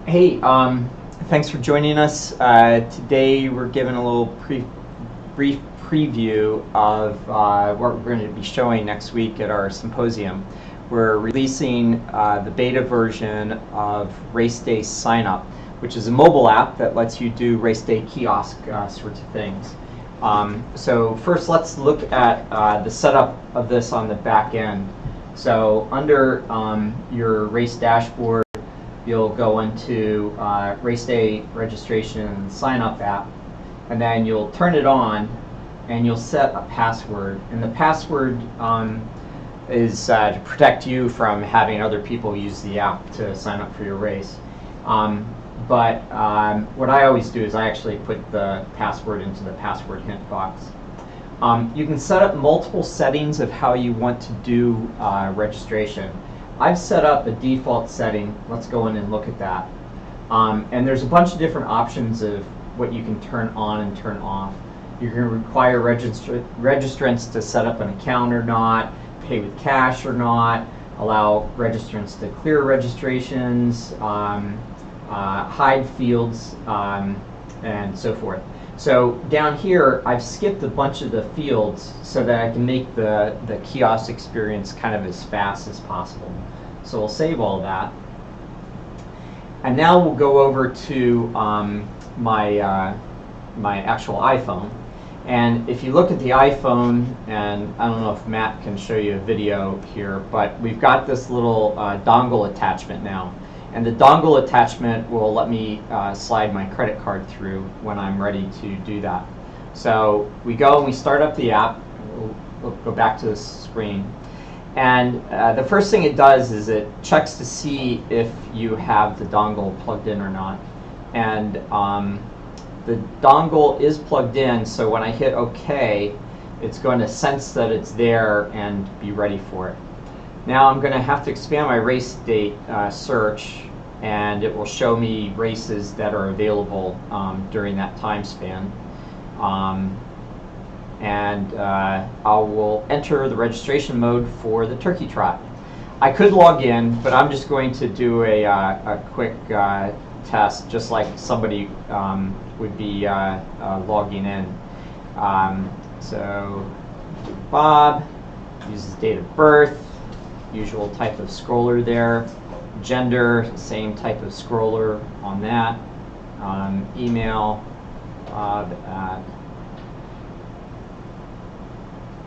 Hey, thanks for joining us. Today we're giving a little brief preview of what we're going to be showing next week at our symposium. We're releasing the beta version of RaceDay SignUp, which is a mobile app that lets you do RaceDay kiosk sorts of things. So first let's look at the setup of this on the back end. So under your race dashboard, you'll go into RaceDay registration and sign-up app, and then you'll turn it on, and you'll set a password. And the password is to protect you from having other people use the app to sign up for your race. But what I always do is I actually put the password into the password hint box. You can set up multiple settings of how you want to do registration. I've set up a default setting. Let's go in and look at that. And there's a bunch of different options of what you can turn on and turn off. You're going to require registrants to set up an account or not, pay with cash or not, allow registrants to clear registrations, hide fields, and so forth. So down here, I've skipped a bunch of the fields so that I can make the kiosk experience kind of as fast as possible. So we'll save all that. And now we'll go over to my actual iPhone. And if you look at the iPhone, and I don't know if Matt can show you a video here, but we've got this little dongle attachment now. And the dongle attachment will let me slide my credit card through when I'm ready to do that. So we go and we start up the app. We'll go back to this screen. And the first thing it does is it checks to see if you have the dongle plugged in or not. And the dongle is plugged in, so when I hit OK, it's going to sense that it's there and be ready for it. Now I'm going to have to expand my race date search, and it will show me races that are available during that time span. I will enter the registration mode for the turkey trot. I could log in, but I'm just going to do a quick test, just like somebody would be logging in. So Bob uses date of birth, usual type of scroller there. Gender, same type of scroller on that. Email, Bob at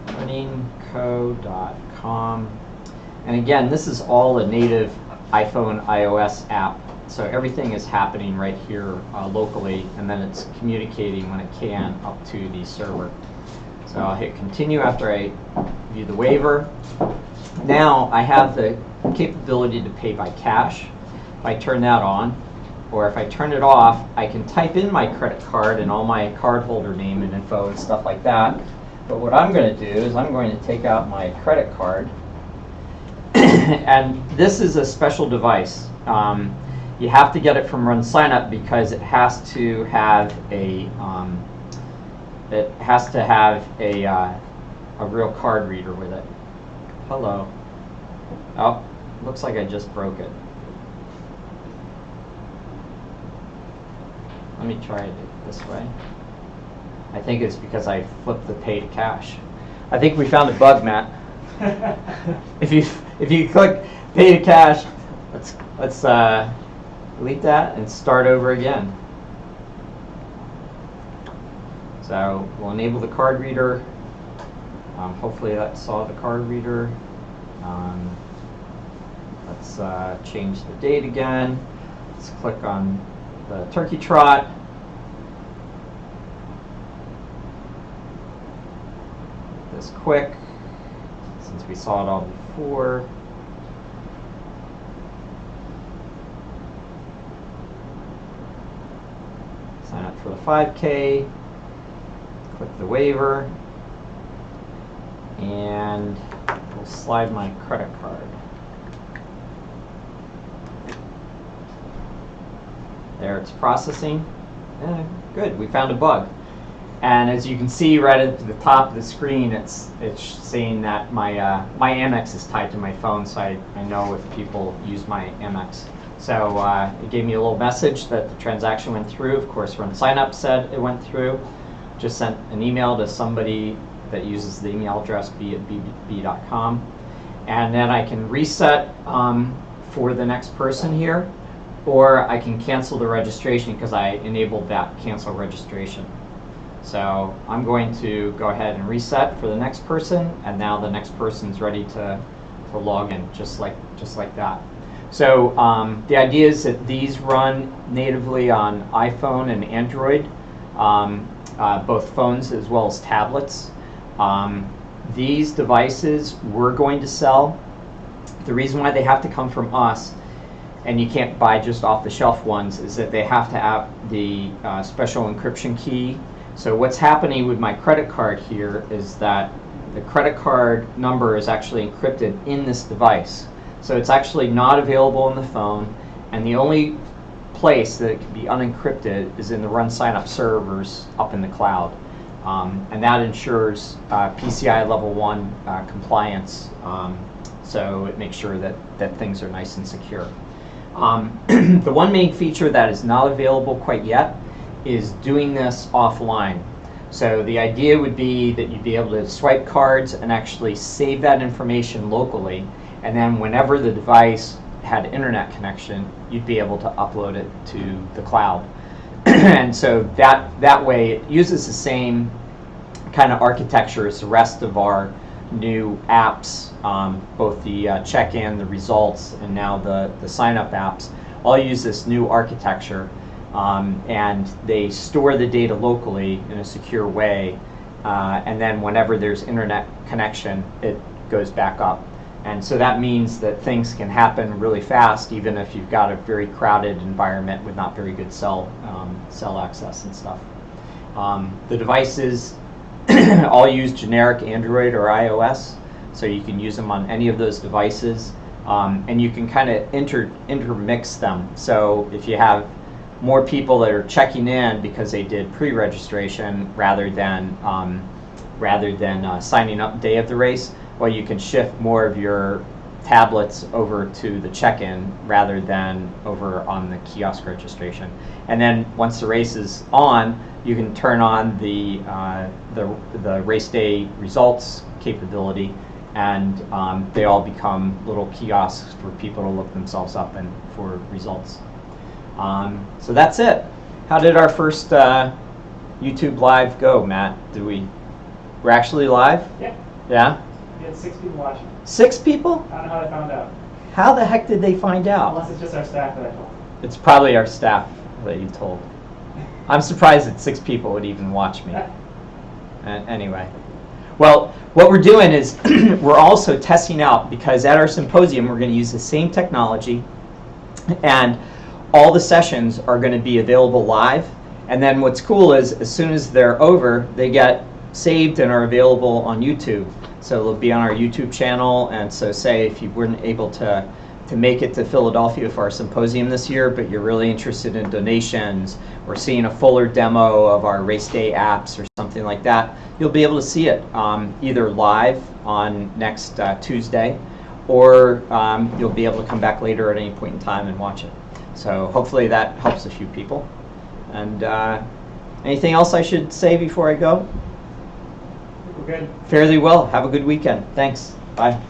runningco.com. And again, this is all a native iPhone iOS app. So everything is happening right here locally, and then it's communicating when it can up to the server. So I'll hit continue after I view the waiver. Now I have the capability to pay by cash. If I turn that on, or if I turn it off, I can type in my credit card and all my cardholder name and info and stuff like that. But what I'm going to do is I'm going to take out my credit card. And this is a special device. You have to get it from RunSignUp because it has to have a real card reader with it. Hello. Oh, looks like I just broke it. Let me try it this way. I think it's because I flipped the pay to cash. I think we found a bug, Matt. If you click pay to cash, let's delete that and start over again. So we'll enable the card reader. Hopefully that saw the card reader. Let's change the date again. Let's click on the turkey trot. This quick, since we saw it all before. Sign up for the 5K. Click the waiver. And we'll slide my credit card. There, it's processing. Good, we found a bug. And as you can see right at the top of the screen, it's saying that my Amex is tied to my phone, so I know if people use my Amex. So it gave me a little message that the transaction went through. Of course, RunSignUp said it went through. Just sent an email to somebody that uses the email address b@bbb.com. And then I can reset for the next person here, or I can cancel the registration because I enabled that cancel registration. So I'm going to go ahead and reset for the next person, and now the next person's ready to log in, just like that. So the idea is that these run natively on iPhone and Android, both phones as well as tablets. These devices we're going to sell. The reason why they have to come from us, and you can't buy just off-the-shelf ones, is that they have to have the special encryption key. So what's happening with my credit card here is that the credit card number is actually encrypted in this device. So it's actually not available on the phone, and the only place that it can be unencrypted is in the RunSignUp servers up in the cloud. And that ensures PCI level 1 compliance, so it makes sure that things are nice and secure. The one main feature that is not available quite yet is doing this offline. So the idea would be that you'd be able to swipe cards and actually save that information locally, and then whenever the device had internet connection, you'd be able to upload it to the cloud. And so that way it uses the same kind of architecture as the rest of our new apps, both the check-in, the results, and now the sign-up apps, all use this new architecture, and they store the data locally in a secure way, and then whenever there's internet connection, it goes back up. And so that means that things can happen really fast, even if you've got a very crowded environment with not very good cell access and stuff. The devices all use generic Android or iOS, so you can use them on any of those devices, and you can kind of intermix them. So if you have more people that are checking in because they did pre-registration rather than signing up day of the race, well, you can shift more of your tablets over to the check-in rather than over on the kiosk registration. And then once the race is on, you can turn on the RaceDay results capability, and they all become little kiosks for people to look themselves up and for results. So that's it. How did our first YouTube Live go, Matt? We're actually live? Yeah. Yeah? We had 6 people watching. 6 people? I don't know how they found out. How the heck did they find out? Unless it's just our staff that I told. It's probably our staff that you told. I'm surprised that 6 people would even watch me. Anyway. Well, what we're doing is we're also testing out, because at our symposium we're going to use the same technology, and all the sessions are going to be available live. And then what's cool is as soon as they're over, they get saved and are available on YouTube. So they'll be on our YouTube channel. And so say if you weren't able to make it to Philadelphia for our symposium this year, but you're really interested in donations or seeing a fuller demo of our RaceDay apps or something like that, you'll be able to see it either live on next Tuesday, or you'll be able to come back later at any point in time and watch it. So hopefully that helps a few people. And anything else I should say before I go? We're good. Fairly well. Have a good weekend. Thanks. Bye.